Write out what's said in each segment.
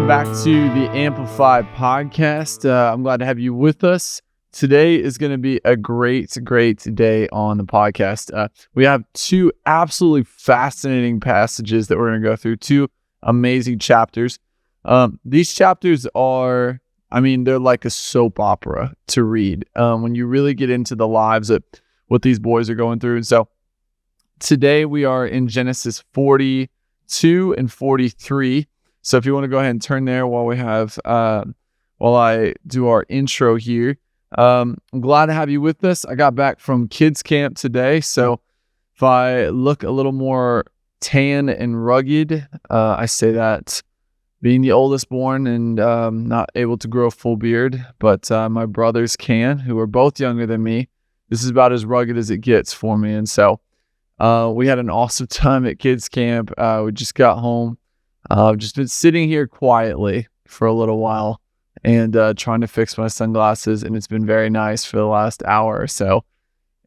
Welcome back to the Amplify podcast. I'm glad to have you with us. Today is going to be a great day on the podcast. We have two absolutely fascinating passages that we're going to go through, two amazing chapters. These chapters are, they're like a soap opera to read when you really get into the lives of what these boys are going through. And so today we are in Genesis 42 and 43. So if you want to go ahead and turn there while I do our intro here. I'm glad to have you with us. I got back from kids camp today, so if I look a little more tan and rugged, I say that being the oldest born and not able to grow a full beard, but my brothers can, who are both younger than me. This is about as rugged as it gets for me, and so we had an awesome time at kids camp. We just got home. I've just been sitting here quietly for a little while and trying to fix my sunglasses, and it's been very nice for the last hour or so.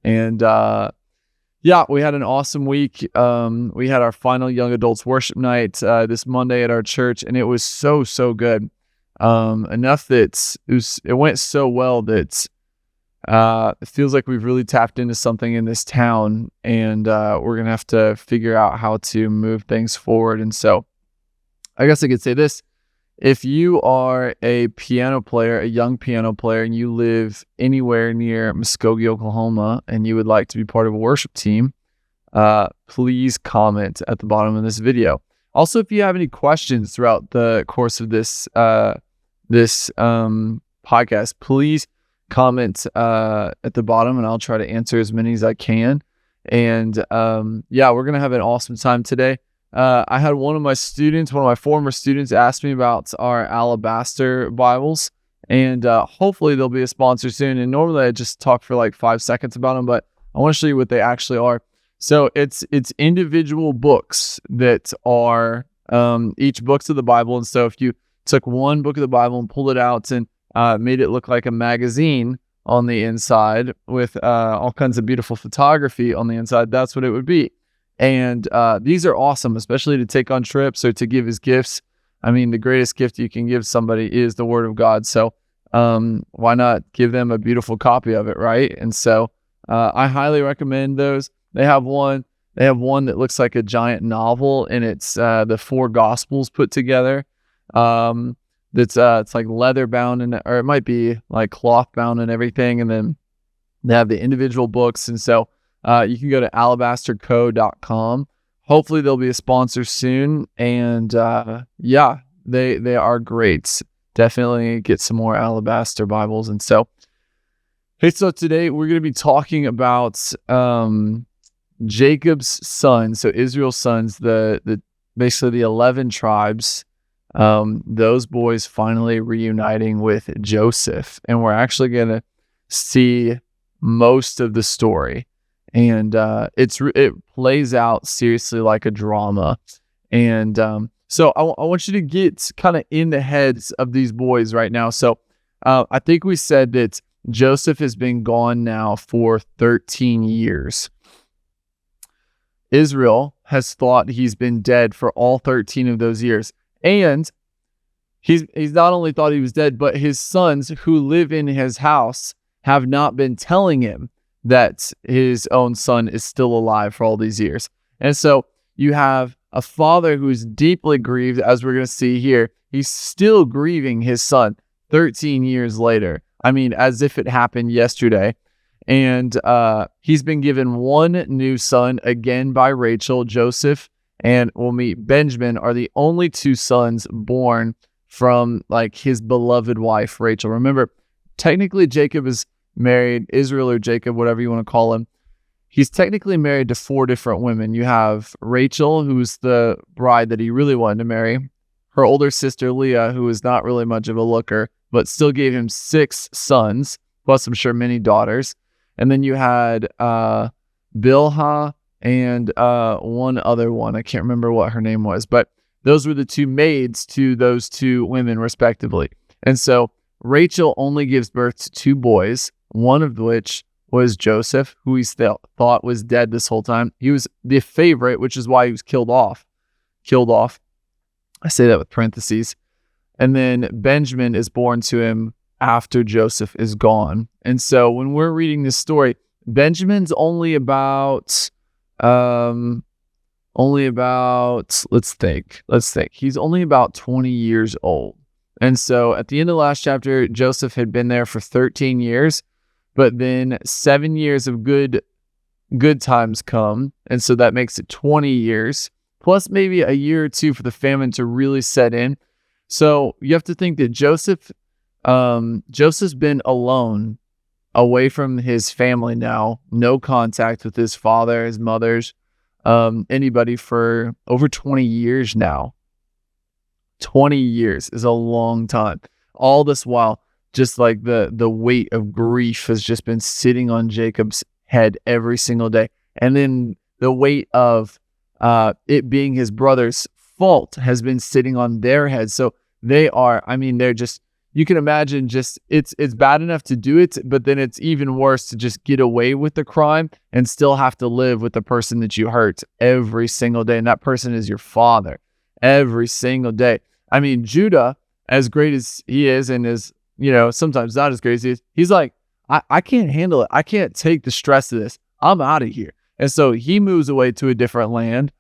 And we had an awesome week. We had our final young adults worship night this Monday at our church, and it was so good. Enough that it went so well that it feels like we've really tapped into something in this town, and we're gonna have to figure out how to move things forward. And so I guess I could say this. If you are a piano player, a young piano player, and you live anywhere near Muskogee, Oklahoma, and you would like to be part of a worship team, please comment at the bottom of this video. Also, if you have any questions throughout the course of this podcast, please comment at the bottom, and I'll try to answer as many as I can. And we're going to have an awesome time today. I had one of my former students ask me about our Alabaster Bibles, and hopefully they'll be a sponsor soon. And normally I just talk for like 5 seconds about them, but I want to show you what they actually are. So it's individual books that are each books of the Bible. And so if you took one book of the Bible and pulled it out and made it look like a magazine on the inside with all kinds of beautiful photography on the inside, that's what it would be. And these are awesome, especially to take on trips or to give as gifts. The greatest gift you can give somebody is the Word of God. So why not give them a beautiful copy of it, right? And so I highly recommend those. They have one that looks like a giant novel, and it's the 4 Gospels put together. It's like leather bound, or it might be like cloth bound and everything. And then they have the individual books, and so you can go to alabasterco.com. Hopefully they'll be a sponsor soon. And they are great. Definitely get some more Alabaster Bibles. And so today we're going to be talking about Jacob's sons. So Israel's sons, the basically the 11 tribes, those boys finally reuniting with Joseph. And we're actually going to see most of the story. And it plays out seriously like a drama. And so I want you to get kind of in the heads of these boys right now. So I think we said that Joseph has been gone now for 13 years. Israel has thought he's been dead for all 13 of those years. And he's not only thought he was dead, but his sons who live in his house have not been telling him that his own son is still alive for all these years. And so you have a father who's deeply grieved, as we're going to see here. He's still grieving his son 13 years later. As if it happened yesterday. And he's been given one new son, again by Rachel. Joseph and we'll meet Benjamin are the only 2 sons born from like his beloved wife, Rachel. Remember, technically Jacob is married, Israel or Jacob, whatever you want to call him. He's technically married to 4 different women. You have Rachel, who's the bride that he really wanted to marry. Her older sister, Leah, who is not really much of a looker, but still gave him 6 sons, plus I'm sure many daughters. And then you had Bilhah and one other one. I can't remember what her name was, but those were the 2 maids to those 2 women, respectively. And so Rachel only gives birth to 2 boys, one of which was Joseph, who he still thought was dead this whole time. He was the favorite, which is why he was killed off. I say that with parentheses. And then Benjamin is born to him after Joseph is gone. And so when we're reading this story, Benjamin's only about, let's think. He's only about 20 years old. And so at the end of the last chapter, Joseph had been there for 13 years, but then 7 years of good times come. And so that makes it 20 years, plus maybe a year or two for the famine to really set in. So you have to think that Joseph's been alone, away from his family now, no contact with his father, his mother's, anybody for over 20 years now. 20 years is a long time. All this while, just like the weight of grief has just been sitting on Jacob's head every single day. And then the weight of it being his brother's fault has been sitting on their heads. So they're just, you can imagine, just it's bad enough to do it, but then it's even worse to just get away with the crime and still have to live with the person that you hurt every single day. And that person is your father every single day. I mean, Judah, as great as he is and is, sometimes not as great as he is, he's like, I can't handle it. I can't take the stress of this. I'm out of here. And so he moves away to a different land.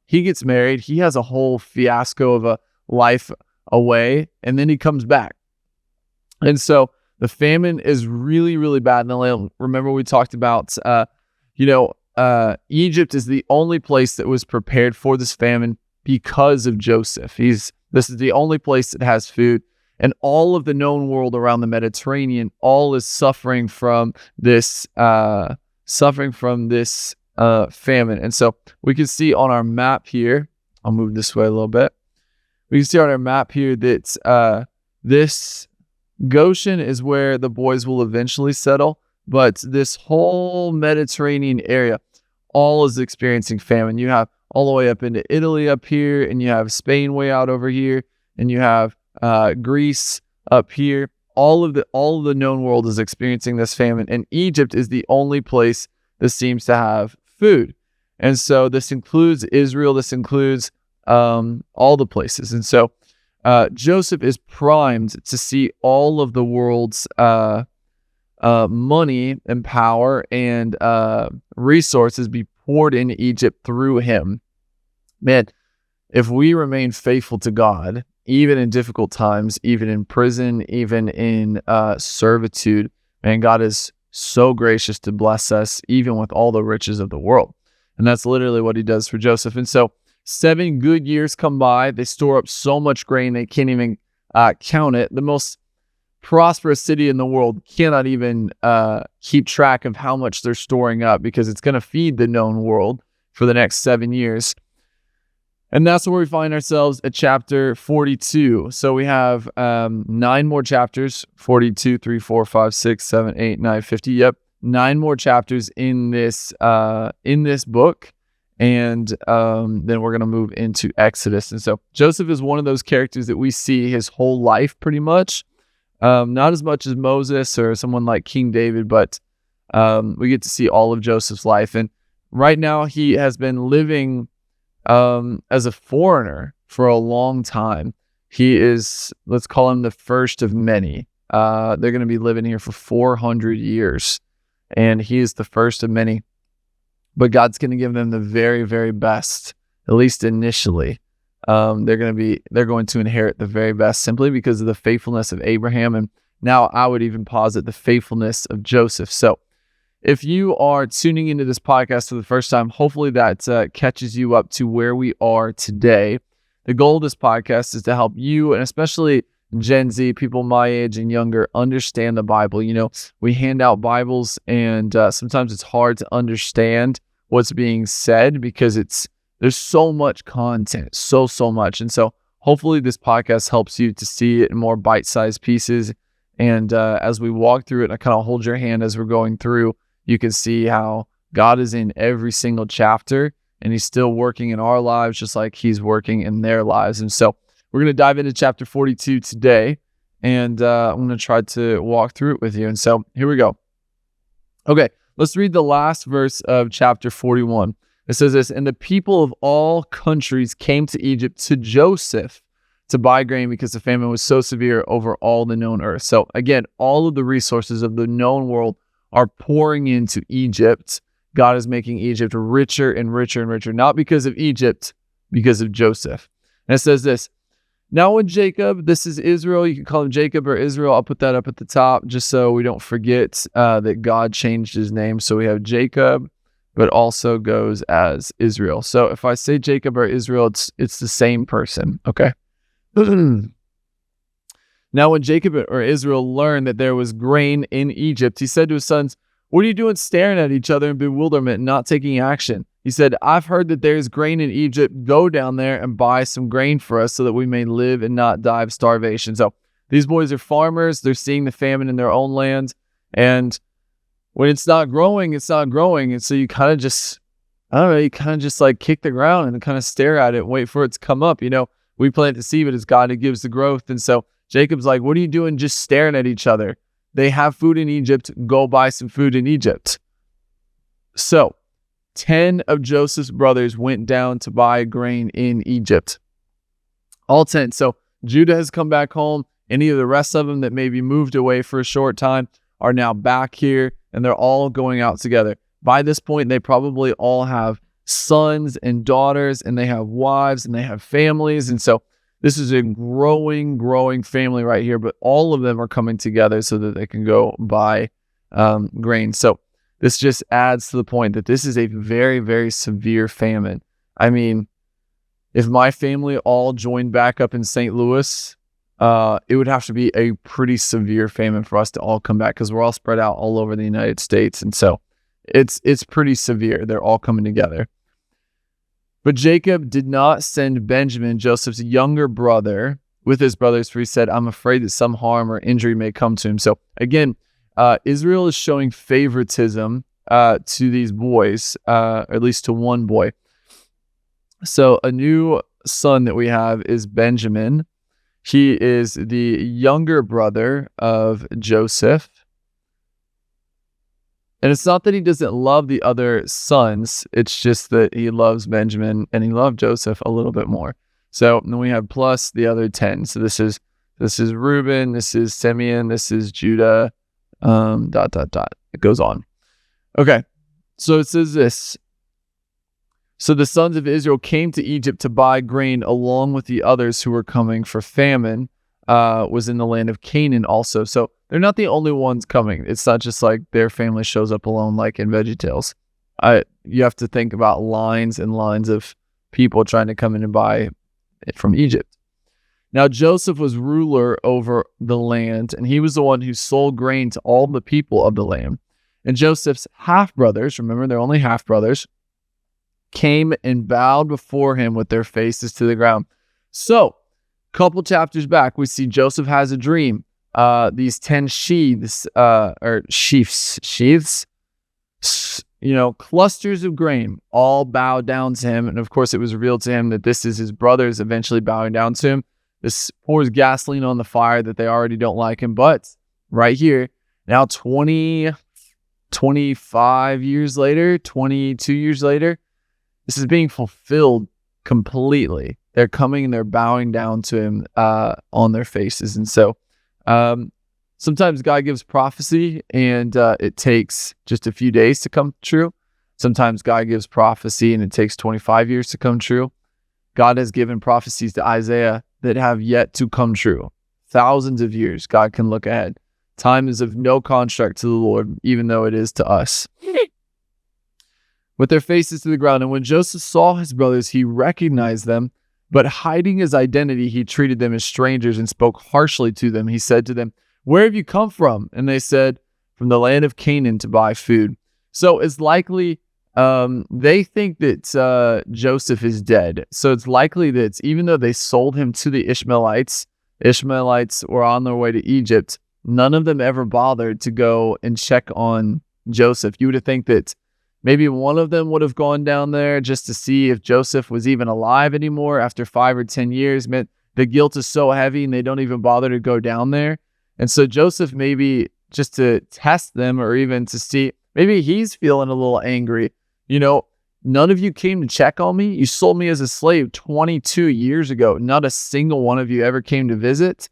He gets married. He has a whole fiasco of a life away, and then he comes back. And so the famine is really, really bad in the land. Remember, we talked about, Egypt is the only place that was prepared for this famine because of Joseph. This is the only place that has food. And all of the known world around the Mediterranean, all is suffering from this famine. And so we can see on our map here, I'll move this way a little bit. We can see on our map here that this Goshen is where the boys will eventually settle. But this whole Mediterranean area, all is experiencing famine. You have all the way up into Italy up here, and you have Spain way out over here, and you have Greece up here. All of the known world is experiencing this famine, and Egypt is the only place that seems to have food. And so this includes Israel. This includes all the places. And so Joseph is primed to see all of the world's money and power and resources be poured into Egypt through him. Man, if we remain faithful to God, even in difficult times, even in prison, even in servitude, man, God is so gracious to bless us, even with all the riches of the world. And that's literally what he does for Joseph. And so 7 good years come by. They store up so much grain, they can't even count it. The most prosperous city in the world cannot even keep track of how much they're storing up, because it's going to feed the known world for the next 7 years. And that's where we find ourselves at chapter 42. So we have 9 more chapters, 42, 3, 4, 5, 6, 7, 8, 9, 50. Yep, 9 more chapters in this book. And then we're going to move into Exodus. And so Joseph is one of those characters that we see his whole life pretty much. Not as much as Moses or someone like King David, but we get to see all of Joseph's life. And right now he has been living as a foreigner for a long time. He is, let's call him the first of many. They're going to be living here for 400 years, and he is the first of many. But God's going to give them the very, very best, at least initially. They're going to inherit the very best simply because of the faithfulness of Abraham, and now I would even posit the faithfulness of Joseph. So if you are tuning into this podcast for the first time, hopefully that catches you up to where we are today. The goal of this podcast is to help you, and especially Gen Z, people my age and younger, understand the Bible. We hand out Bibles, and sometimes it's hard to understand what's being said because there's so much content, so much. And so hopefully this podcast helps you to see it in more bite-sized pieces. And as we walk through it, and I kind of hold your hand as we're going through, you can see how God is in every single chapter, and he's still working in our lives just like he's working in their lives. And so we're going to dive into chapter 42 today, and I'm going to try to walk through it with you. And so here we go. Okay, let's read the last verse of chapter 41. It says this: "And the people of all countries came to Egypt to Joseph to buy grain because the famine was so severe over all the known earth. So again, all of the resources of the known world are pouring into Egypt. God is making Egypt richer and richer and richer, not because of Egypt, because of Joseph. And it says this, now when Jacob, this is Israel, you can call him Jacob or Israel. I'll put that up at the top just so we don't forget that God changed his name. So we have Jacob, but also goes as Israel. So if I say Jacob or Israel, it's the same person, okay? Now when Jacob or Israel learned that there was grain in Egypt, he said to his sons, what are you doing staring at each other in bewilderment and not taking action? He said, I've heard that there's grain in Egypt. Go down there and buy some grain for us so that we may live and not die of starvation. So these boys are farmers. They're seeing the famine in their own land. And when it's not growing, it's not growing. And so you kind of just, like kick the ground and kind of stare at it and wait for it to come up. We plant the seed, but it's God who gives the growth. And so Jacob's like, what are you doing just staring at each other? They have food in Egypt. Go buy some food in Egypt. So 10 of Joseph's brothers went down to buy grain in Egypt. All 10. So Judah has come back home. Any of the rest of them that maybe moved away for a short time are now back here, and they're all going out together. By this point, they probably all have sons and daughters, and they have wives, and they have families. And so this is a growing family right here, but all of them are coming together so that they can go buy grain. So this just adds to the point that this is a very, very severe famine. I mean, if my family all joined back up in St. Louis, it would have to be a pretty severe famine for us to all come back because we're all spread out all over the United States. And so it's pretty severe. They're all coming together. But Jacob did not send Benjamin, Joseph's younger brother, with his brothers, for he said, I'm afraid that some harm or injury may come to him. So again, Israel is showing favoritism to these boys, or at least to one boy. So a new son that we have is Benjamin. He is the younger brother of Joseph. And it's not that he doesn't love the other sons. It's just that he loves Benjamin and he loved Joseph a little bit more. So then we have plus the other 10. So this is Reuben, this is Simeon, this is Judah, ... It goes on. Okay. So it says this. So the sons of Israel came to Egypt to buy grain along with the others who were coming, for famine was in the land of Canaan also. So they're not the only ones coming. It's not just like their family shows up alone like in VeggieTales. You have to think about lines and lines of people trying to come in and buy it from Egypt. Now Joseph was ruler over the land, and he was the one who sold grain to all the people of the land. And Joseph's half-brothers, remember they're only half-brothers, came and bowed before him with their faces to the ground. So, couple chapters back, we see Joseph has a dream. These 10 sheaves, clusters of grain, all bow down to him. And of course, it was revealed to him that this is his brothers eventually bowing down to him. This pours gasoline on the fire that they already don't like him. But right here, now 25 years later, 22 years later, this is being fulfilled completely. They're coming and they're bowing down to him on their faces. And so sometimes God gives prophecy and it takes just a few days to come true. Sometimes God gives prophecy and it takes 25 years to come true. God has given prophecies to Isaiah that have yet to come true. Thousands of years, God can look ahead. Time is of no construct to the Lord, even though it is to us. With their faces to the ground. And when Joseph saw his brothers, he recognized them, but hiding his identity, he treated them as strangers and spoke harshly to them. He said to them, "Where have you come from?" And they said, "From the land of Canaan to buy food." So it's likely they think that Joseph is dead. So it's likely that even though they sold him to the Ishmaelites were on their way to Egypt, none of them ever bothered to go and check on Joseph. You would think that maybe one of them would have gone down there just to see if Joseph was even alive anymore after 5 or 10 years. Man, the guilt is so heavy and they don't even bother to go down there. And so Joseph, maybe just to test them or even to see, maybe he's feeling a little angry. None of you came to check on me. You sold me as a slave 22 years ago. Not a single one of you ever came to visit.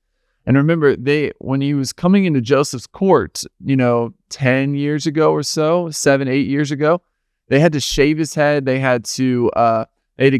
And remember, when he was coming into Joseph's court, 10 years ago or so, 7, 8 years ago, they had to shave his head. They had to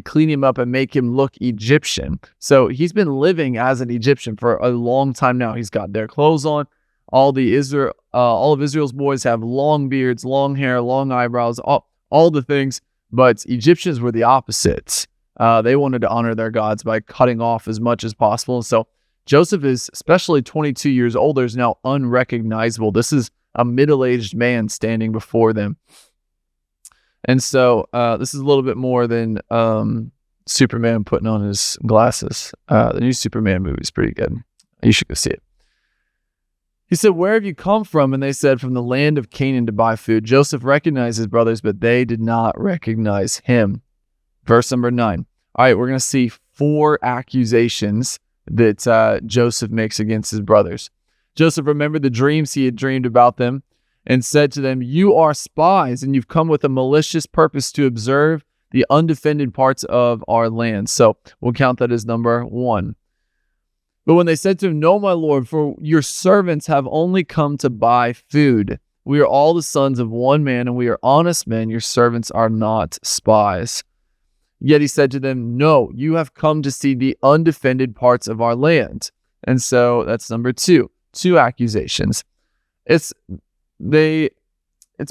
clean him up and make him look Egyptian. So he's been living as an Egyptian for a long time now. He's got their clothes on. All of Israel's boys have long beards, long hair, long eyebrows, all the things. But Egyptians were the opposite. They wanted to honor their gods by cutting off as much as possible. So Joseph is, especially 22 years older, is now unrecognizable. This is a middle-aged man standing before them. And so this is a little bit more than Superman putting on his glasses. The new Superman movie is pretty good. You should go see it. He said, "Where have you come from?" And they said, "From the land of Canaan to buy food." Joseph recognized his brothers, but they did not recognize him. Verse number 9. All right, we're going to see 4 accusations that Joseph makes against his brothers. Joseph remembered the dreams he had dreamed about them and said to them, "You are spies, and you've come with a malicious purpose to observe the undefended parts of our land." So we'll count that as number 1. But when they said to him, "No, my lord, for your servants have only come to buy food. We are all the sons of one man, and we are honest men. Your servants are not spies." Yet he said to them, "No, you have come to see the undefended parts of our land." And so that's number 2. 2 accusations. It's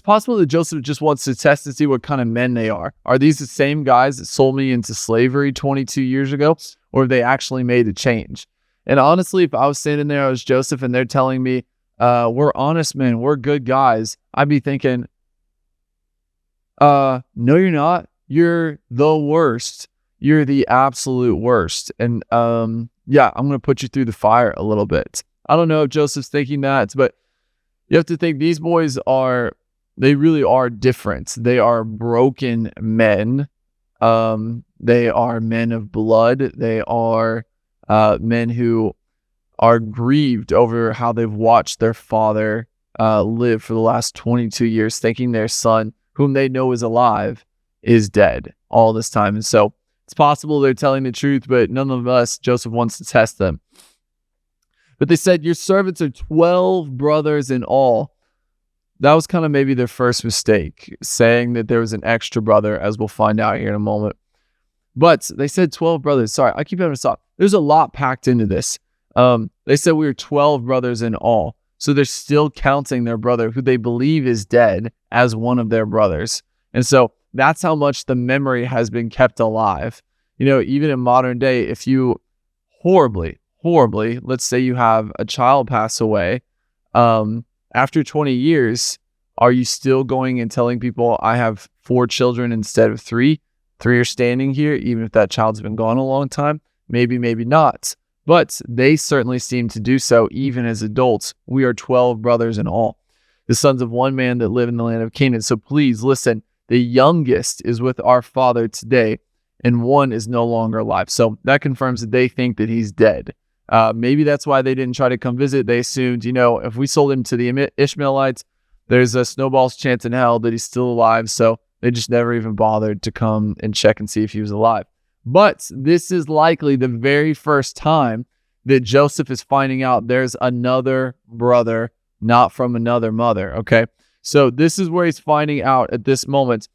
possible that Joseph just wants to test and see what kind of men they are. Are these the same guys that sold me into slavery 22 years ago? Or have they actually made a change? And honestly, if I was standing there, I was Joseph, and they're telling me, we're honest men, we're good guys, I'd be thinking, no, you're not. You're the worst. You're the absolute worst. And I'm going to put you through the fire a little bit. I don't know if Joseph's thinking that, but you have to think these boys they really are different. They are broken men. They are men of blood. They are men who are grieved over how they've watched their father live for the last 22 years, thinking their son, whom they know is alive, is dead all this time. And so it's possible they're telling the truth, but nonetheless, Joseph wants to test them. But they said, "Your servants are 12 brothers in all." That was kind of maybe their first mistake, saying that there was an extra brother, as we'll find out here in a moment. But they said 12 brothers. Sorry, I keep having to stop. There's a lot packed into this. They said we were 12 brothers in all. So they're still counting their brother, who they believe is dead, as one of their brothers. And so that's how much the memory has been kept alive. Even in modern day, if you horribly, let's say you have a child pass away, after 20 years, are you still going and telling people, "I have 4 children instead of 3? 3 are standing here," even if that child's been gone a long time? Maybe, maybe not. But they certainly seem to do so even as adults. We are 12 brothers in all, the sons of one man that live in the land of Canaan. So please listen, the youngest is with our father today, and one is no longer alive. So that confirms that they think that he's dead. Maybe that's why they didn't try to come visit. They assumed, if we sold him to the Ishmaelites, there's a snowball's chance in hell that he's still alive. So they just never even bothered to come and check and see if he was alive. But this is likely the very first time that Joseph is finding out there's another brother, not from another mother. Okay. So this is where he's finding out at this moment.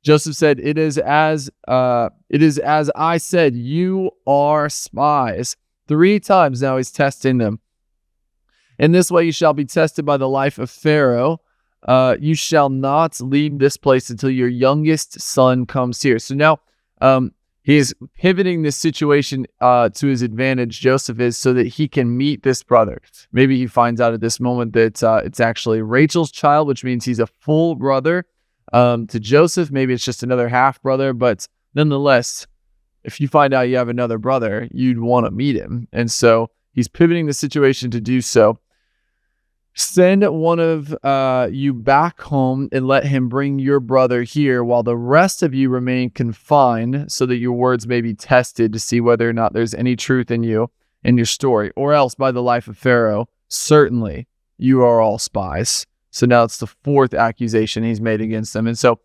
Joseph said, it is as I said, you are spies. 3 times now he's testing them. In this way you shall be tested by the life of Pharaoh. You shall not leave this place until your youngest son comes here. So now he's pivoting this situation to his advantage, Joseph is, so that he can meet this brother. Maybe he finds out at this moment that it's actually Rachel's child, which means he's a full brother to Joseph. Maybe it's just another half brother, but nonetheless, if you find out you have another brother, you'd want to meet him. And so he's pivoting the situation to do so. Send one of you back home and let him bring your brother here while the rest of you remain confined, so that your words may be tested to see whether or not there's any truth in you and your story. Or else, by the life of Pharaoh, certainly you are all spies. So now it's the 4th accusation he's made against them. And so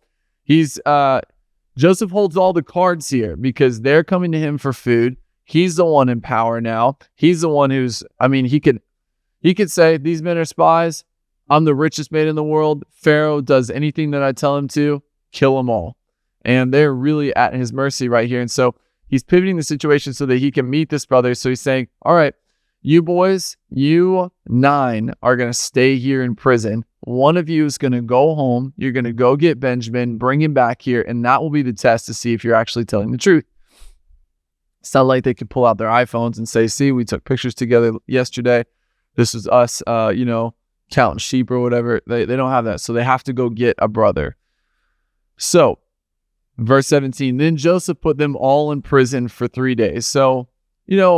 Joseph holds all the cards here because they're coming to him for food. He's the one in power now. He's the one who's, he could say, these men are spies. I'm the richest man in the world. Pharaoh does anything that I tell him to, kill them all. And they're really at his mercy right here. And so he's pivoting the situation so that he can meet this brother. So he's saying, all right, you boys, you 9 are going to stay here in prison. One of you is going to go home. You're going to go get Benjamin, bring him back here, and that will be the test to see if you're actually telling the truth. It's not like they could pull out their iPhones and say, see, we took pictures together yesterday. This is us, counting sheep or whatever. They don't have that. So they have to go get a brother. So verse 17, then Joseph put them all in prison for 3 days. So,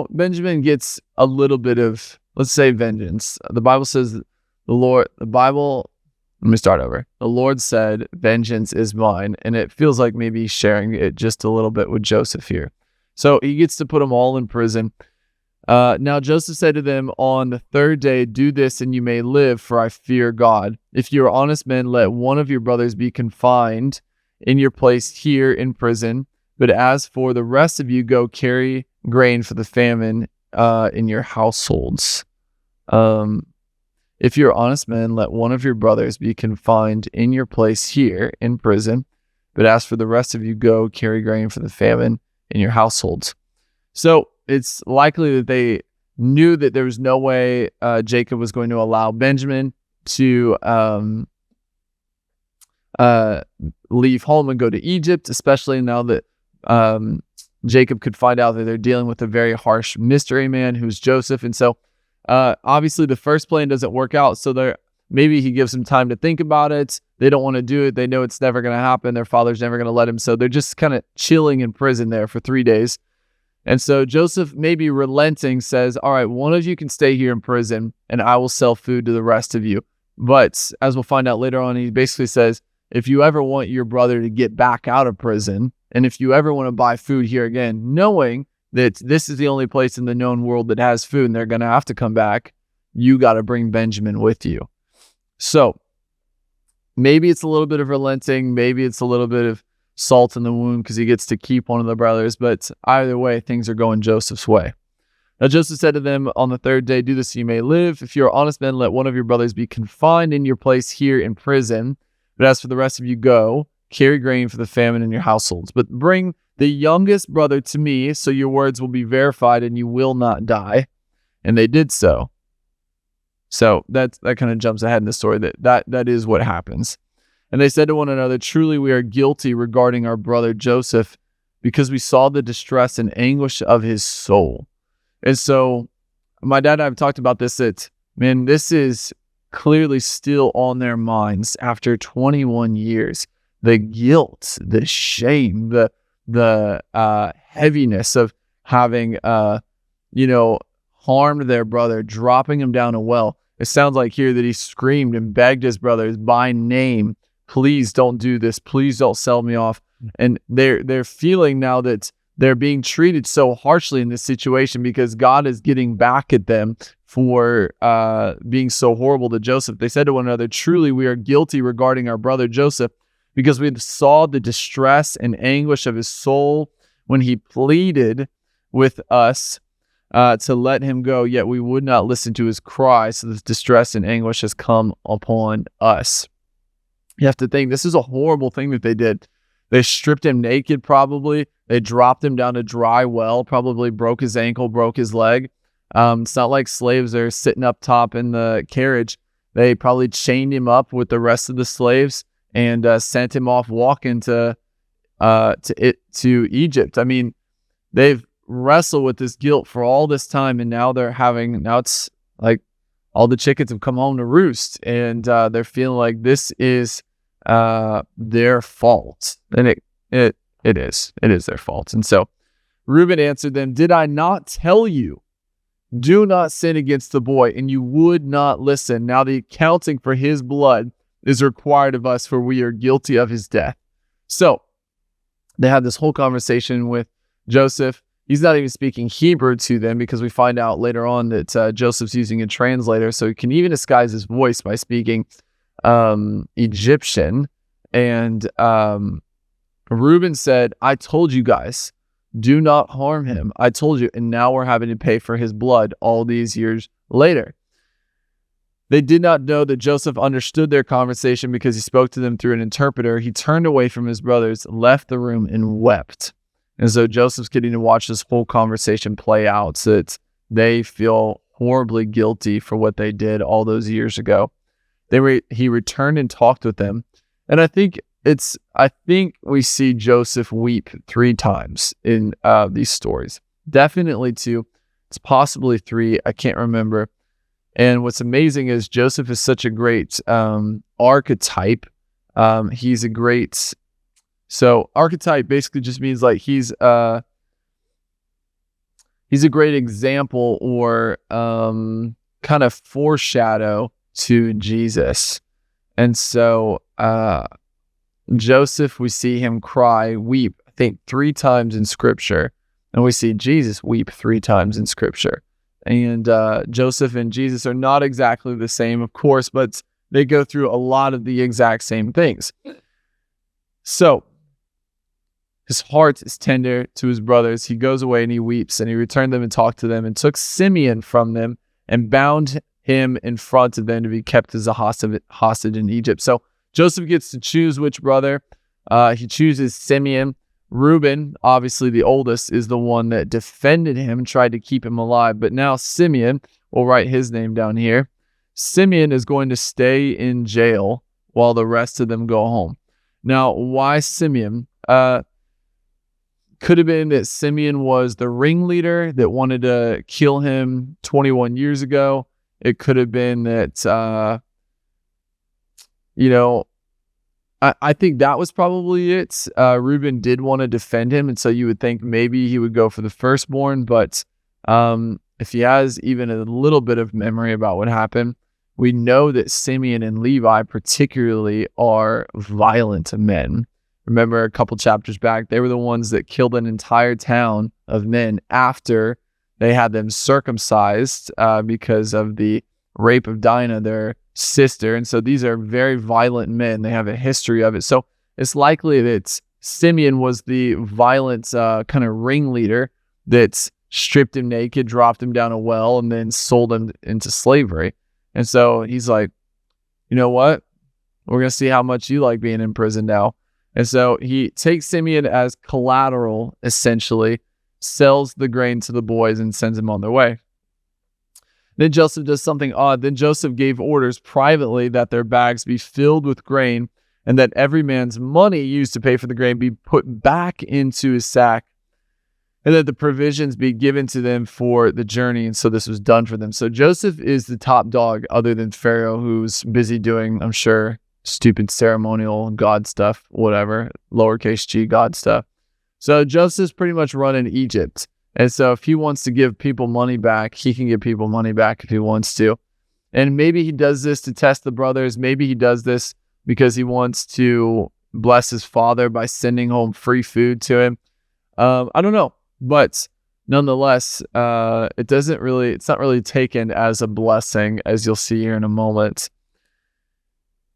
Benjamin gets a little bit of, let's say, vengeance. The Bible says let me start over. The Lord said, vengeance is mine. And it feels like maybe he's sharing it just a little bit with Joseph here. So he gets to put them all in prison. Now Joseph said to them, on the 3rd day, do this and you may live, for I fear God. If you are honest men, let one of your brothers be confined in your place here in prison. But as for the rest of you, go carry grain for the famine in your households. If you're honest men, let one of your brothers be confined in your place here in prison. But as for the rest of you, go carry grain for the famine in your households. So it's likely that they knew that there was no way Jacob was going to allow Benjamin to leave home and go to Egypt, especially now that Jacob could find out that they're dealing with a very harsh mystery man who's Joseph. And so obviously the first plan doesn't work out. So maybe he gives them time to think about it. They don't want to do it. They know it's never going to happen. Their father's never going to let him. So they're just kind of chilling in prison there for 3 days. And so Joseph, maybe relenting, says, all right, one of you can stay here in prison and I will sell food to the rest of you. But as we'll find out later on, he basically says, if you ever want your brother to get back out of prison, and if you ever want to buy food here again, knowing that this is the only place in the known world that has food and they're going to have to come back, you got to bring Benjamin with you. So maybe it's a little bit of relenting. Maybe it's a little bit of salt in the wound because he gets to keep one of the brothers. But either way, things are going Joseph's way. Now Joseph said to them, on the 3rd day, do this so you may live. If you are honest men, let one of your brothers be confined in your place here in prison. But as for the rest of you, go, carry grain for the famine in your households. But bring the youngest brother to me, so your words will be verified and you will not die. And they did so. So that kind of jumps ahead in the story. That is what happens. And they said to one another, truly we are guilty regarding our brother Joseph, because we saw the distress and anguish of his soul. And so my dad and I have talked about this, that, man, this is clearly still on their minds after 21 years. The guilt, the shame, the heaviness of having, harmed their brother, dropping him down a well. It sounds like here that he screamed and begged his brothers by name, please don't do this. Please don't sell me off. And they're feeling now that they're being treated so harshly in this situation because God is getting back at them for being so horrible to Joseph. They said to one another, truly we are guilty regarding our brother Joseph, because we saw the distress and anguish of his soul when he pleaded with us to let him go, yet we would not listen to his cry. So this distress and anguish has come upon us. You have to think, this is a horrible thing that they did. They stripped him naked, probably. They dropped him down a dry well, probably broke his ankle, broke his leg. It's not like slaves are sitting up top in the carriage. They probably chained him up with the rest of the slaves and sent him off walking to Egypt. I mean, they've wrestled with this guilt for all this time, and now it's like all the chickens have come home to roost, and they're feeling like this is their fault, and it is their fault. And so Reuben answered them, did I not tell you, do not sin against the boy? And you would not listen. Now the accounting for his blood is required of us, for we are guilty of his death. So they had this whole conversation with Joseph. He's not even speaking Hebrew to them, because we find out later on that Joseph's using a translator, so he can even disguise his voice by speaking Egyptian. And Reuben said, I told you guys, do not harm him. I told you, and now we're having to pay for his blood all these years later. They did not know that Joseph understood their conversation because he spoke to them through an interpreter. He turned away from his brothers, left the room, and wept. And so Joseph's getting to watch this whole conversation play out so that they feel horribly guilty for what they did all those years ago. He returned and talked with them. And I think we see Joseph weep 3 times in these stories. Definitely 2. It's possibly 3. I can't remember. And what's amazing is Joseph is such a great archetype. So archetype basically just means like he's a great example or kind of foreshadow to Jesus. And so Joseph, we see him cry, weep, I think 3 times in Scripture. And we see Jesus weep 3 times in Scripture. And Joseph and Jesus are not exactly the same, of course, but they go through a lot of the exact same things. So his heart is tender to his brothers. He goes away and he weeps, and he returned them and talked to them and took Simeon from them and bound him in front of them to be kept as a hostage in Egypt. So Joseph gets to choose which brother. He chooses Simeon. Reuben, obviously the oldest, is the one that defended him and tried to keep him alive. But now Simeon, we'll write his name down here. Simeon is going to stay in jail while the rest of them go home. Now, why Simeon? Could have been that Simeon was the ringleader that wanted to kill him 21 years ago. It could have been that, I think that was probably it. Reuben did want to defend him, and so you would think maybe he would go for the firstborn, but if he has even a little bit of memory about what happened, we know that Simeon and Levi particularly are violent men. Remember a couple chapters back, they were the ones that killed an entire town of men after they had them circumcised because of the rape of Dinah, their sister. And so these are very violent men. They have a history of it. So it's likely that Simeon was the violent kind of ringleader that stripped him naked, dropped him down a well, and then sold him into slavery. And so he's like, you know what? We're going to see how much you like being in prison now. And so he takes Simeon as collateral, essentially, sells the grain to the boys, and sends them on their way. Then Joseph does something odd. Then Joseph gave orders privately that their bags be filled with grain and that every man's money used to pay for the grain be put back into his sack and that the provisions be given to them for the journey. And so this was done for them. So Joseph is the top dog other than Pharaoh, who's busy doing, I'm sure, stupid ceremonial God stuff, whatever, lowercase g God stuff. So Joseph's pretty much running Egypt. And so if he wants to give people money back, he can give people money back if he wants to. And maybe he does this to test the brothers. Maybe he does this because he wants to bless his father by sending home free food to him. I don't know. But nonetheless, it's not really taken as a blessing, as you'll see here in a moment.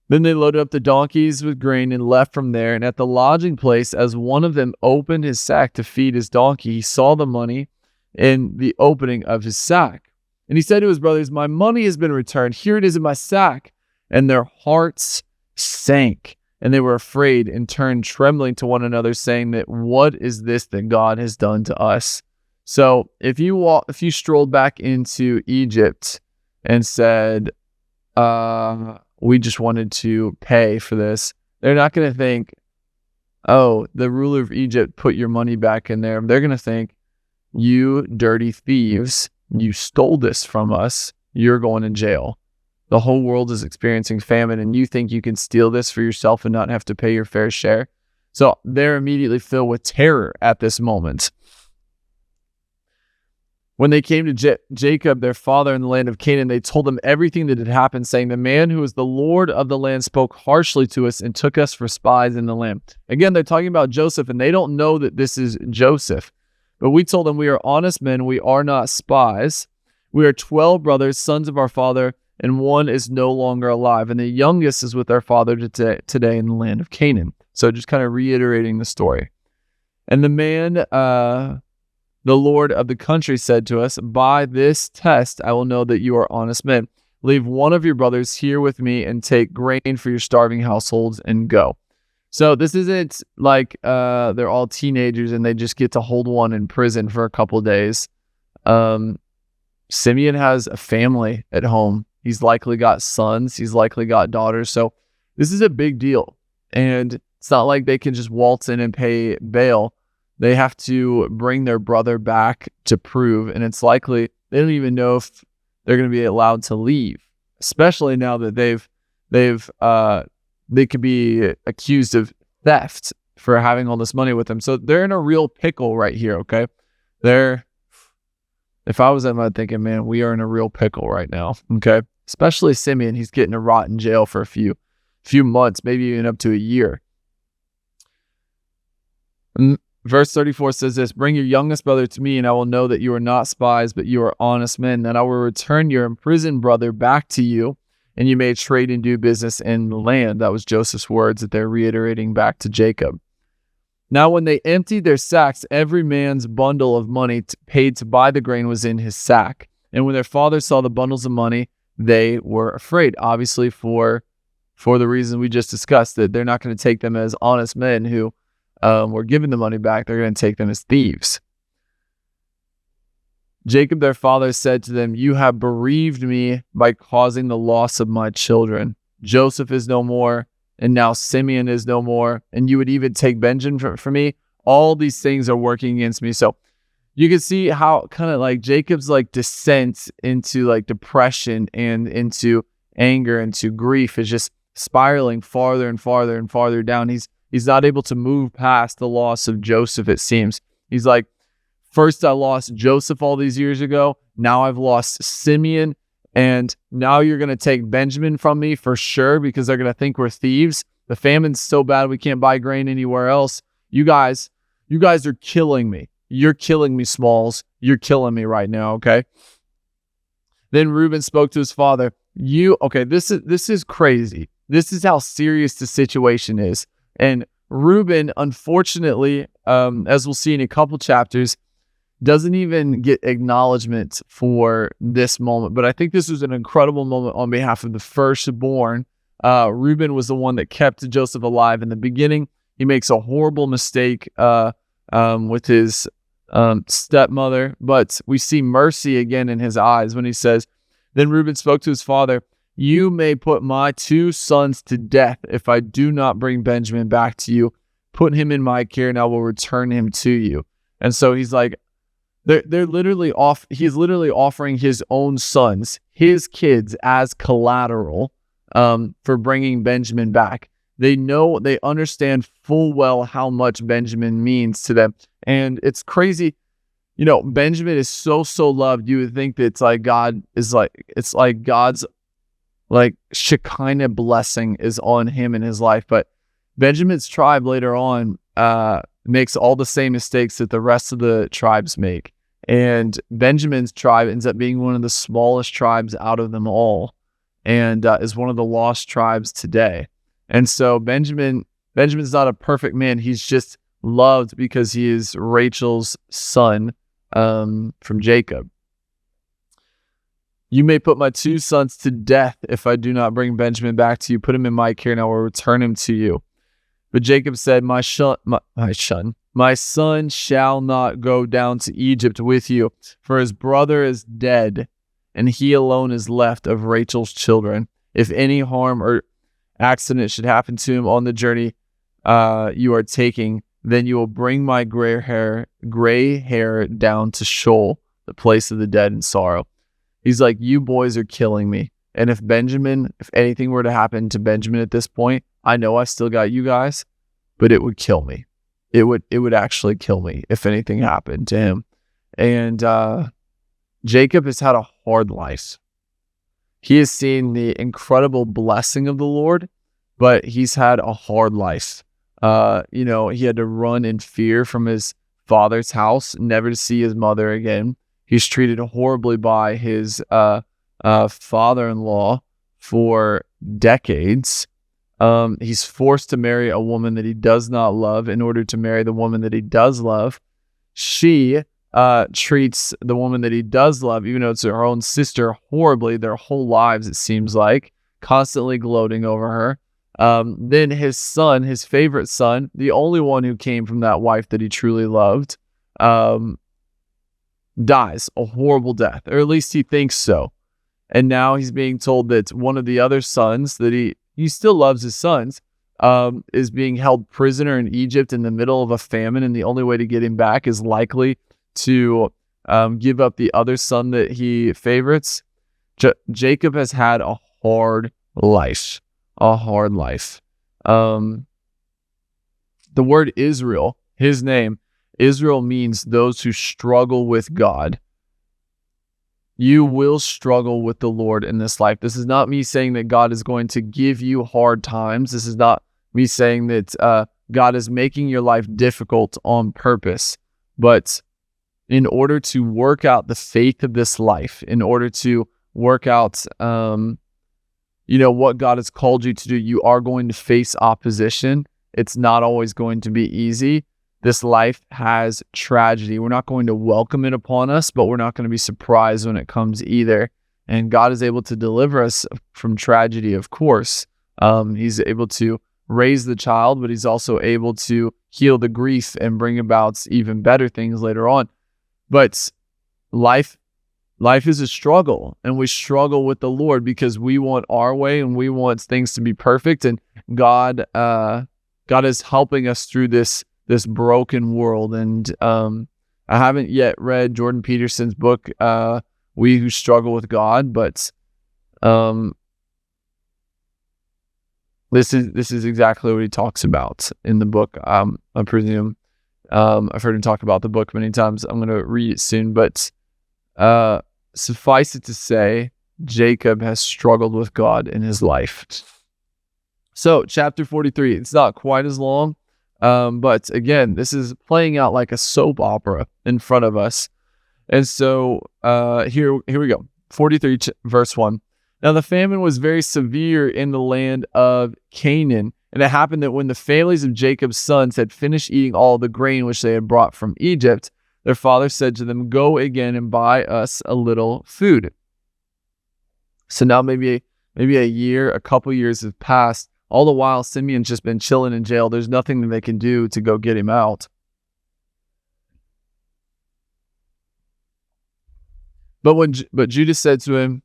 Then they loaded up the donkeys with grain and left from there. And at the lodging place, as one of them opened his sack to feed his donkey, he saw the money in the opening of his sack. And he said to his brothers, "My money has been returned. Here it is in my sack." And their hearts sank, and they were afraid and turned trembling to one another, saying that, "What is this that God has done to us?" So if you strolled back into Egypt and said, we just wanted to pay for this, they're not going to think, oh, the ruler of Egypt put your money back in there. They're going to think, you dirty thieves, you stole this from us. You're going to jail. The whole world is experiencing famine, and you think you can steal this for yourself and not have to pay your fair share. So they're immediately filled with terror at this moment. When they came to Jacob, their father, in the land of Canaan, they told him everything that had happened, saying, "The man who is the Lord of the land spoke harshly to us and took us for spies in the land." Again, they're talking about Joseph, and they don't know that this is Joseph. But we told them, "We are honest men. We are not spies. We are 12 brothers, sons of our father, and one is no longer alive. And the youngest is with our father today in the land of Canaan." So just kind of reiterating the story. And the man, the Lord of the country, said to us, by this test I will know that you are honest men. Leave one of your brothers here with me and take grain for your starving households and go. So this isn't like they're all teenagers and they just get to hold one in prison for a couple of days. Simeon has a family at home. He's likely got sons. He's likely got daughters. So this is a big deal. And it's not like they can just waltz in and pay bail. They have to bring their brother back to prove. And it's likely they don't even know if they're going to be allowed to leave, especially now that they could be accused of theft for having all this money with them. So they're in a real pickle right here, okay? If I was them, I'd thinking, man, we are in a real pickle right now, okay? Especially Simeon, he's getting to rot in jail for a few months, maybe even up to a year. And verse 34 says this, bring your youngest brother to me, and I will know that you are not spies, but you are honest men. Then I will return your imprisoned brother back to you, and you may trade and do business in the land. That was Joseph's words that they're reiterating back to Jacob. Now when they emptied their sacks, every man's bundle of money paid to buy the grain was in his sack. And when their father saw the bundles of money, they were afraid, obviously for the reason we just discussed, that they're not going to take them as honest men who were given the money back. They're going to take them as thieves. Jacob, their father, said to them, you have bereaved me by causing the loss of my children. Joseph is no more, and now Simeon is no more, and you would even take Benjamin from me. All these things are working against me. So you can see how kind of like Jacob's like descent into like depression and into anger, into grief is just spiraling farther and farther and farther down. He's not able to move past the loss of Joseph, it seems. He's like, first I lost Joseph all these years ago. Now I've lost Simeon. And now you're going to take Benjamin from me for sure because they're going to think we're thieves. The famine's so bad we can't buy grain anywhere else. You guys are killing me. You're killing me, Smalls. You're killing me right now, okay? Then Reuben spoke to his father. This is crazy. This is how serious the situation is. And Reuben, unfortunately, as we'll see in a couple chapters, doesn't even get acknowledgement for this moment. But I think this was an incredible moment on behalf of the firstborn. Reuben was the one that kept Joseph alive in the beginning. He makes a horrible mistake with his stepmother, but we see mercy again in his eyes when he says, then Reuben spoke to his father, you may put my 2 sons to death if I do not bring Benjamin back to you. Put him in my care and I will return him to you. And so he's like, he's literally offering his own sons, his kids, as collateral for bringing Benjamin back. They understand full well how much Benjamin means to them. And it's crazy. You know, Benjamin is so loved. You would think that it's like God's like Shekinah blessing is on him in his life. But Benjamin's tribe later on makes all the same mistakes that the rest of the tribes make. And Benjamin's tribe ends up being one of the smallest tribes out of them all, and is one of the lost tribes today. And so Benjamin's not a perfect man. He's just loved because he is Rachel's son from Jacob. You may put my 2 sons to death if I do not bring Benjamin back to you. Put him in my care and I will return him to you. But Jacob said, my son shall not go down to Egypt with you, for his brother is dead, and he alone is left of Rachel's children. If any harm or accident should happen to him on the journey you are taking, then you will bring my gray hair down to Sheol, the place of the dead in sorrow. He's like, you boys are killing me. And if anything were to happen to Benjamin at this point, I know I still got you guys, but it would kill me. It would actually kill me if anything happened to him. And Jacob has had a hard life. He has seen the incredible blessing of the Lord, but he's had a hard life. He had to run in fear from his father's house, never to see his mother again. He's treated horribly by his father-in-law for decades. He's forced to marry a woman that he does not love in order to marry the woman that he does love. She treats the woman that he does love, even though it's her own sister, horribly their whole lives, it seems like, constantly gloating over her. Then his son, his favorite son, the only one who came from that wife that he truly loved, dies a horrible death, or at least he thinks so. And now he's being told that one of the other sons, that he still loves his sons, is being held prisoner in Egypt in the middle of a famine, and the only way to get him back is likely to give up the other son that he favorites. Jacob has had a hard life. The word Israel, his name, Israel, means those who struggle with God. You will struggle with the Lord in this life. This is not me saying that God is going to give you hard times. This is not me saying that God is making your life difficult on purpose. But in order to work out the faith of this life, in order to work out, what God has called you to do, you are going to face opposition. It's not always going to be easy. This life has tragedy. We're not going to welcome it upon us, but we're not going to be surprised when it comes either. And God is able to deliver us from tragedy, of course. He's able to raise the child, but he's also able to heal the grief and bring about even better things later on. But life is a struggle, and we struggle with the Lord because we want our way and we want things to be perfect. And God is helping us through this broken world. And I haven't yet read Jordan Peterson's book, We Who Struggle with God, but this is exactly what he talks about in the book. I presume I've heard him talk about the book many times. I'm going to read it soon, but suffice it to say, Jacob has struggled with God in his life. So chapter 43, it's not quite as long. But again, this is playing out like a soap opera in front of us. And so here we go. 43 verse 1. Now the famine was very severe in the land of Canaan. And it happened that when the families of Jacob's sons had finished eating all the grain which they had brought from Egypt, their father said to them, "Go again and buy us a little food." So now maybe a couple years have passed. All the while, Simeon's just been chilling in jail. There's nothing that they can do to go get him out. But Judah said to him,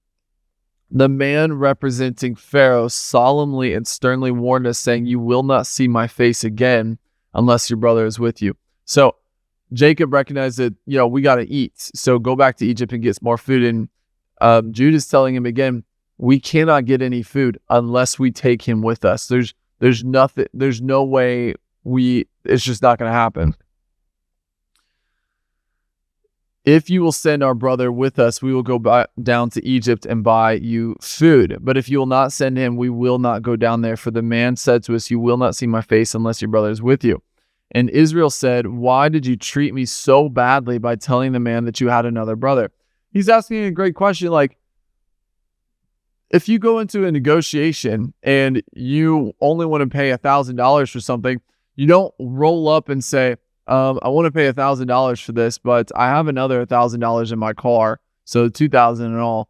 "The man representing Pharaoh solemnly and sternly warned us, saying, 'You will not see my face again unless your brother is with you.'" So Jacob recognized that, we got to eat. So go back to Egypt and get some more food. And Judah's telling him again, we cannot get any food unless we take him with us. There's no way it's just not going to happen. "If you will send our brother with us, we will go down to Egypt and buy you food. But if you will not send him, we will not go down there. For the man said to us, 'You will not see my face unless your brother is with you.' And Israel said, 'Why did you treat me so badly by telling the man that you had another brother?'" He's asking a great question, like, if you go into a negotiation and you only want to pay $1,000 for something, you don't roll up and say, I want to pay $1,000 for this, but I have another $1,000 in my car, so $2,000 in all.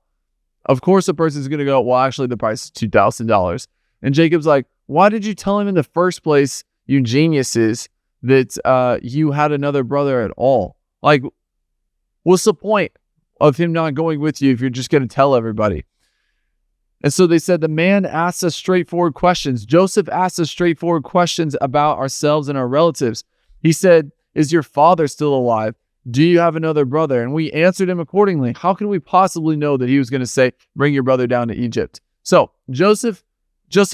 Of course, the person's going to go, well, actually, the price is $2,000. And Jacob's like, why did you tell him in the first place, you geniuses, that you had another brother at all? Like, what's the point of him not going with you if you're just going to tell everybody? And so they said, the man asked us straightforward questions. Joseph asked us straightforward questions about ourselves and our relatives. He said, "Is your father still alive? Do you have another brother?" And we answered him accordingly. How can we possibly know that he was going to say, "Bring your brother down to Egypt"? So Joseph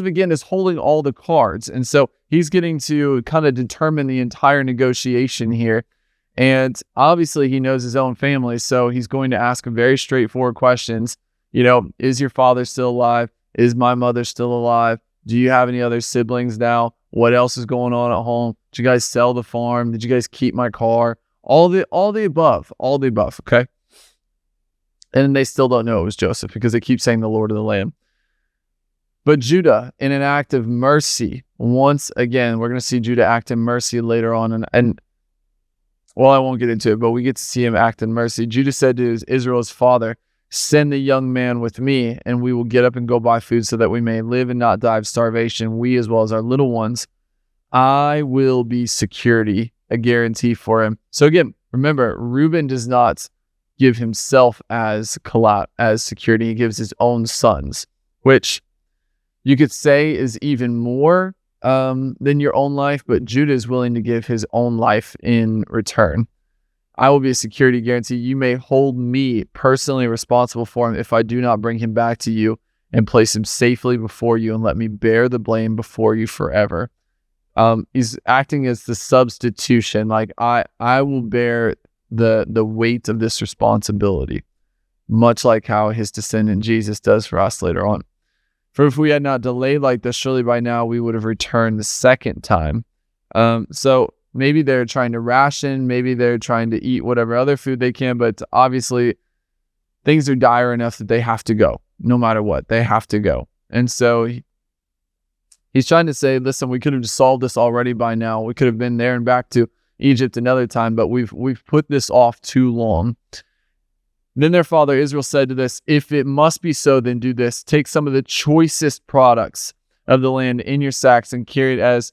again is holding all the cards. And so he's getting to kind of determine the entire negotiation here. And obviously he knows his own family. So he's going to ask very straightforward questions. Is your father still alive? Is my mother still alive? Do you have any other siblings now? What else is going on at home? Did you guys sell the farm? Did you guys keep my car? All the above, okay? And they still don't know it was Joseph because they keep saying the Lord of the land. But Judah, in an act of mercy, once again, we're going to see Judah act in mercy later on. And well, I won't get into it, but we get to see him act in mercy. Judah said to Israel's father, "Send the young man with me, and we will get up and go buy food so that we may live and not die of starvation, we as well as our little ones. I will be security," a guarantee for him. So again, remember, Reuben does not give himself as security. He gives his own sons, which you could say is even more than your own life, but Judah is willing to give his own life in return. I will be a security guarantee. You may hold me personally responsible for him if I do not bring him back to you and place him safely before you and let me bear the blame before you forever. He's acting as the substitution. Like I will bear the weight of this responsibility, much like how his descendant Jesus does for us later on. For if we had not delayed like this, surely by now we would have returned the second time. So maybe they're trying to ration, maybe they're trying to eat whatever other food they can, but obviously things are dire enough that they have to go. No matter what, they have to go. And so he's trying to say, listen, we could have just solved this already by now. We could have been there and back to Egypt another time, but we've put this off too long. Then their father Israel said to this, "If it must be so, then do this. Take some of the choicest products of the land in your sacks and carry it as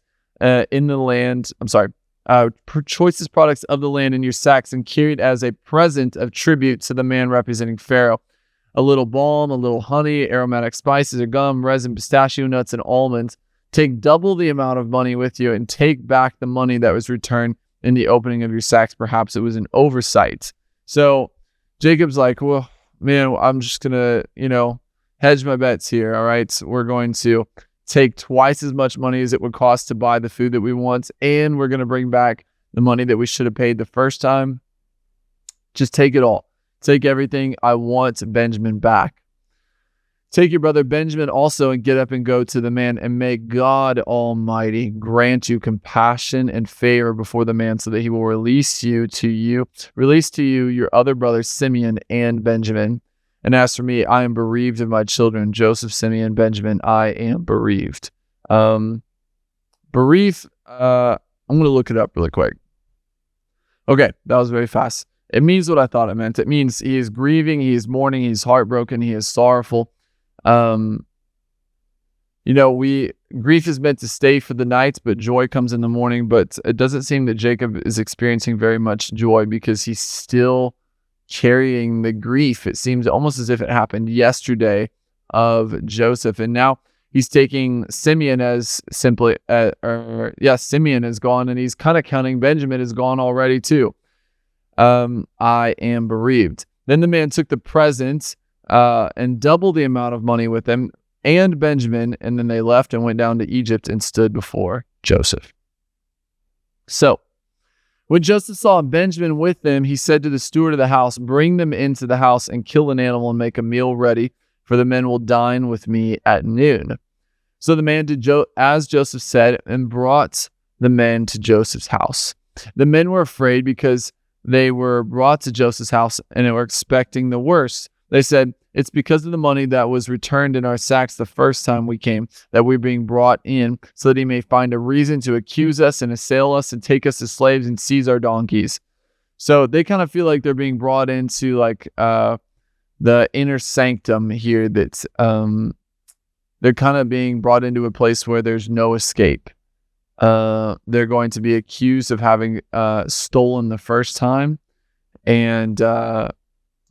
choicest products of the land in your sacks and carry it as a present of tribute to the man representing Pharaoh. A little balm, a little honey, aromatic spices, a gum, resin, pistachio nuts, and almonds. Take double the amount of money with you and take back the money that was returned in the opening of your sacks. Perhaps it was an oversight." So Jacob's like, well, man, I'm just going to, hedge my bets here. All right. So we're going to take twice as much money as it would cost to buy the food that we want. And we're going to bring back the money that we should have paid the first time. Just take it all. Take everything. I want Benjamin back. Take your brother Benjamin also and get up and go to the man, and may God Almighty grant you compassion and favor before the man so that he will release to you your other brothers Simeon and Benjamin. And as for me, I am bereaved of my children, Joseph, Simeon, Benjamin. I am bereaved. Bereaved, I'm going to look it up really quick. Okay, that was very fast. It means what I thought it meant. It means he is grieving, he is mourning, he's heartbroken, he is sorrowful. Grief is meant to stay for the night, but joy comes in the morning. But it doesn't seem that Jacob is experiencing very much joy because he's still carrying the grief. It seems almost as if it happened yesterday of Joseph. And now he's taking Simeon as Simeon is gone, and he's kind of counting Benjamin is gone already too. I am bereaved. Then the man took the present and double the amount of money with them and Benjamin, and then they left and went down to Egypt and stood before Joseph. So when Joseph saw Benjamin with them, he said to the steward of the house, "Bring them into the house and kill an animal and make a meal ready, for the men will dine with me at noon." So the man did as Joseph said and brought the men to Joseph's house. The men were afraid because they were brought to Joseph's house and they were expecting the worst. They said, "It's because of the money that was returned in our sacks the first time we came that we're being brought in, so that he may find a reason to accuse us and assail us and take us as slaves and seize our donkeys." So they kind of feel like they're being brought into the inner sanctum here. That they're kind of being brought into a place where there's no escape. They're going to be accused of having stolen the first time, and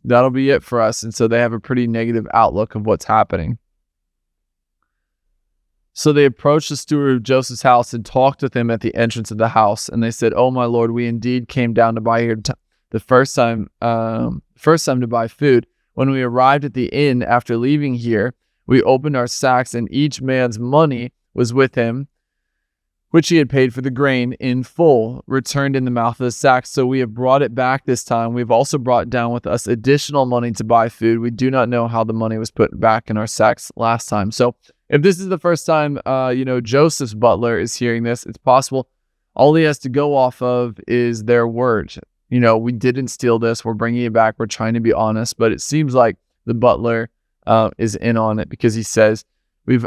that'll be it for us. And so they have a pretty negative outlook of what's happening. So they approached the steward of Joseph's house and talked with him at the entrance of the house. And they said, "Oh, my lord, we indeed came down to buy here the first time to buy food. When we arrived at the inn after leaving here, we opened our sacks, and each man's money was with him, which he had paid for the grain in full, returned in the mouth of the sack. So we have brought it back this time. We've also brought down with us additional money to buy food. We do not know how the money was put back in our sacks last time." So if this is the first time, Joseph's butler is hearing this, it's possible all he has to go off of is their word. We didn't steal this. We're bringing it back. We're trying to be honest. But it seems like the butler is in on it, because he says, But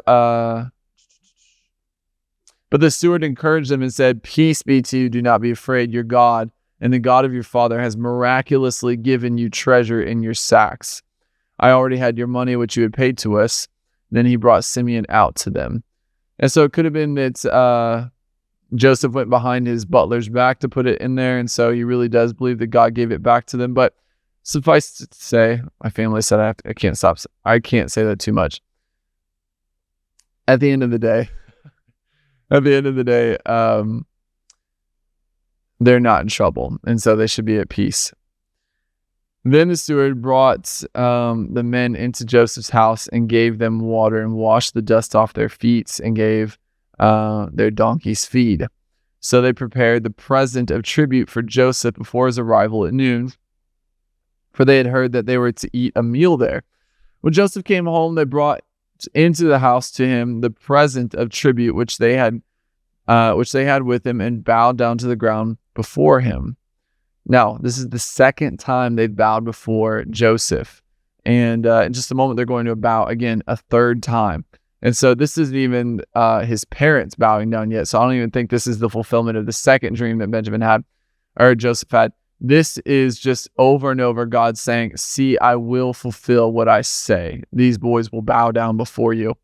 the steward encouraged them and said, "Peace be to you. Do not be afraid. Your God and the God of your father has miraculously given you treasure in your sacks. I already had your money, which you had paid to us." Then he brought Simeon out to them. And so it could have been that Joseph went behind his butler's back to put it in there. And so he really does believe that God gave it back to them. But suffice to say, my family said I can't say that too much. At the end of the day, they're not in trouble. And so they should be at peace. Then the steward brought the men into Joseph's house and gave them water and washed the dust off their feet and gave their donkeys feed. So they prepared the present of tribute for Joseph before his arrival at noon, for they had heard that they were to eat a meal there. When Joseph came home, they brought into the house to him the present of tribute which they had with them, and bowed down to the ground before him. Now, this is the second time they've bowed before Joseph. And in just a moment, they're going to bow again a third time. And so this isn't even his parents bowing down yet. So I don't even think this is the fulfillment of the second dream that Joseph had. This is just over and over God saying, "See, I will fulfill what I say. These boys will bow down before you."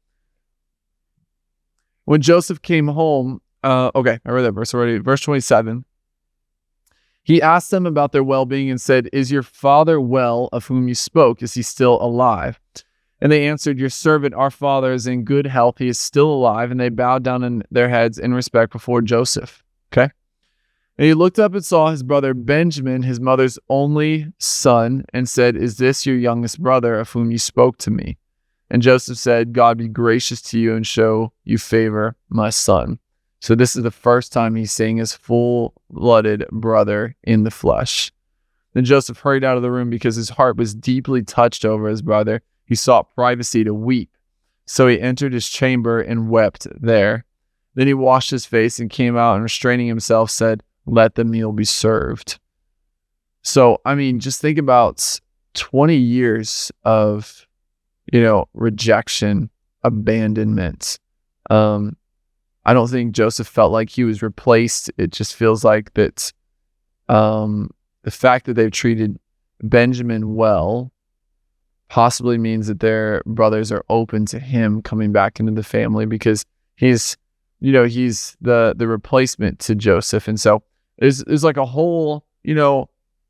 When Joseph came home, I read that verse already. Verse 27. He asked them about their well-being and said, "Is your father well, of whom you spoke? Is he still alive?" And they answered, "Your servant, our father, is in good health. He is still alive." And they bowed down in their heads in respect before Joseph. Okay. And he looked up and saw his brother Benjamin, his mother's only son, and said, "Is this your youngest brother, of whom you spoke to me?" And Joseph said, "God be gracious to you and show you favor, my son." So this is the first time he's seeing his full-blooded brother in the flesh. Then Joseph hurried out of the room because his heart was deeply touched over his brother. He sought privacy to weep. So he entered his chamber and wept there. Then he washed his face and came out, and restraining himself said, "Let the meal be served." So, just think about 20 years of, rejection, abandonment. I don't think Joseph felt like he was replaced. It just feels like that the fact that they've treated Benjamin well possibly means that their brothers are open to him coming back into the family, because he's the replacement to Joseph. And so there's like a whole,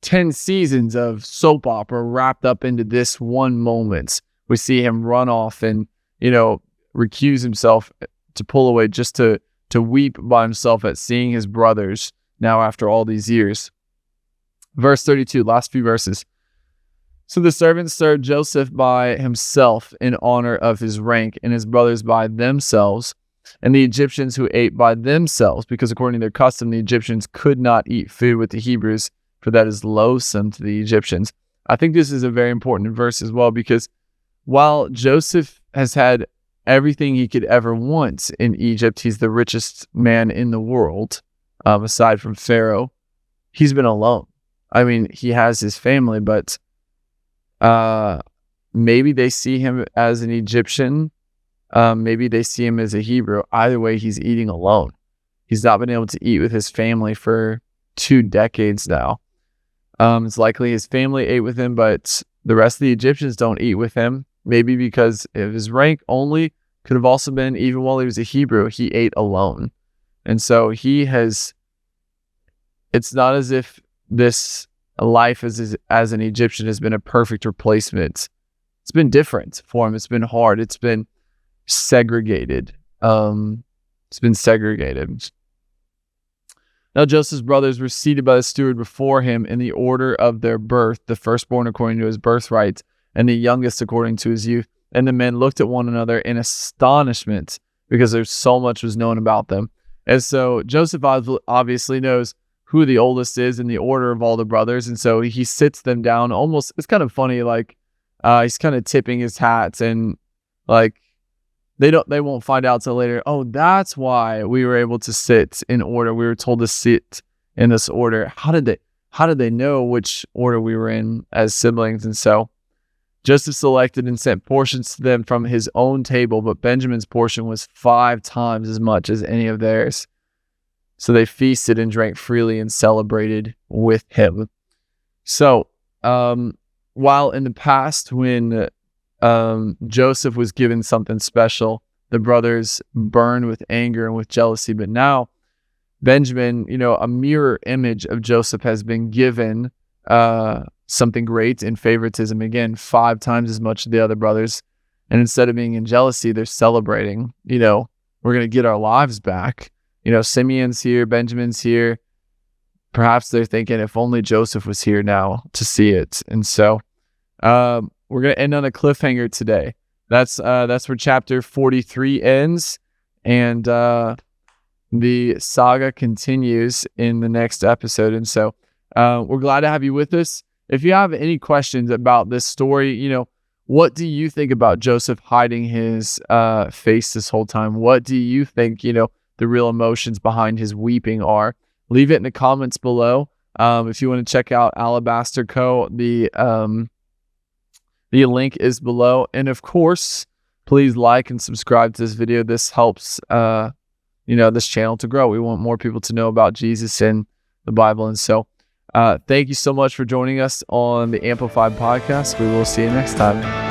10 seasons of soap opera wrapped up into this one moment. We see him run off and, recuse himself to pull away just to weep by himself at seeing his brothers now after all these years. Verse 32, last few verses. So the servants served Joseph by himself in honor of his rank, and his brothers by themselves, and the Egyptians who ate by themselves, because according to their custom, the Egyptians could not eat food with the Hebrews, for that is loathsome to the Egyptians. I think this is a very important verse as well, because while Joseph has had everything he could ever want in Egypt, he's the richest man in the world, aside from Pharaoh. He's been alone. He has his family, but maybe they see him as an Egyptian. Maybe they see him as a Hebrew. Either way, he's eating alone. He's not been able to eat with his family for 2 decades now. It's likely his family ate with him, but the rest of the Egyptians don't eat with him. Maybe because of his rank only. Could have also been, even while he was a Hebrew, he ate alone. And so it's not as if this life as an Egyptian has been a perfect replacement. It's been different for him. It's been hard. It's been segregated. Now Joseph's brothers were seated by the steward before him in the order of their birth, the firstborn according to his birthright, and the youngest according to his youth. And the men looked at one another in astonishment, because there's so much was known about them. And so Joseph obviously knows who the oldest is in the order of all the brothers. And so he sits them down almost, it's kind of funny, he's kind of tipping his hat, and they won't find out till later. Oh, that's why we were able to sit in order. We were told to sit in this order. How did they know which order we were in as siblings? And so Joseph selected and sent portions to them from his own table, but Benjamin's portion was 5 times as much as any of theirs. So they feasted and drank freely and celebrated with him. So, while in the past, when Joseph was given something special, the brothers burned with anger and with jealousy, but now Benjamin, a mirror image of Joseph, has been given something great in favoritism. Again, 5 times as much as the other brothers. And instead of being in jealousy, they're celebrating. We're going to get our lives back. Simeon's here, Benjamin's here. Perhaps they're thinking, if only Joseph was here now to see it. And so we're going to end on a cliffhanger today. That's where chapter 43 ends. And the saga continues in the next episode. And so we're glad to have you with us. If you have any questions about this story, what do you think about Joseph hiding his face this whole time? What do you think, the real emotions behind his weeping are? Leave it in the comments below. If you want to check out Alabaster Co., the link is below. And of course, please like and subscribe to this video. This helps, this channel to grow. We want more people to know about Jesus and the Bible. And so thank you so much for joining us on the Amplified Podcast. We will see you next time.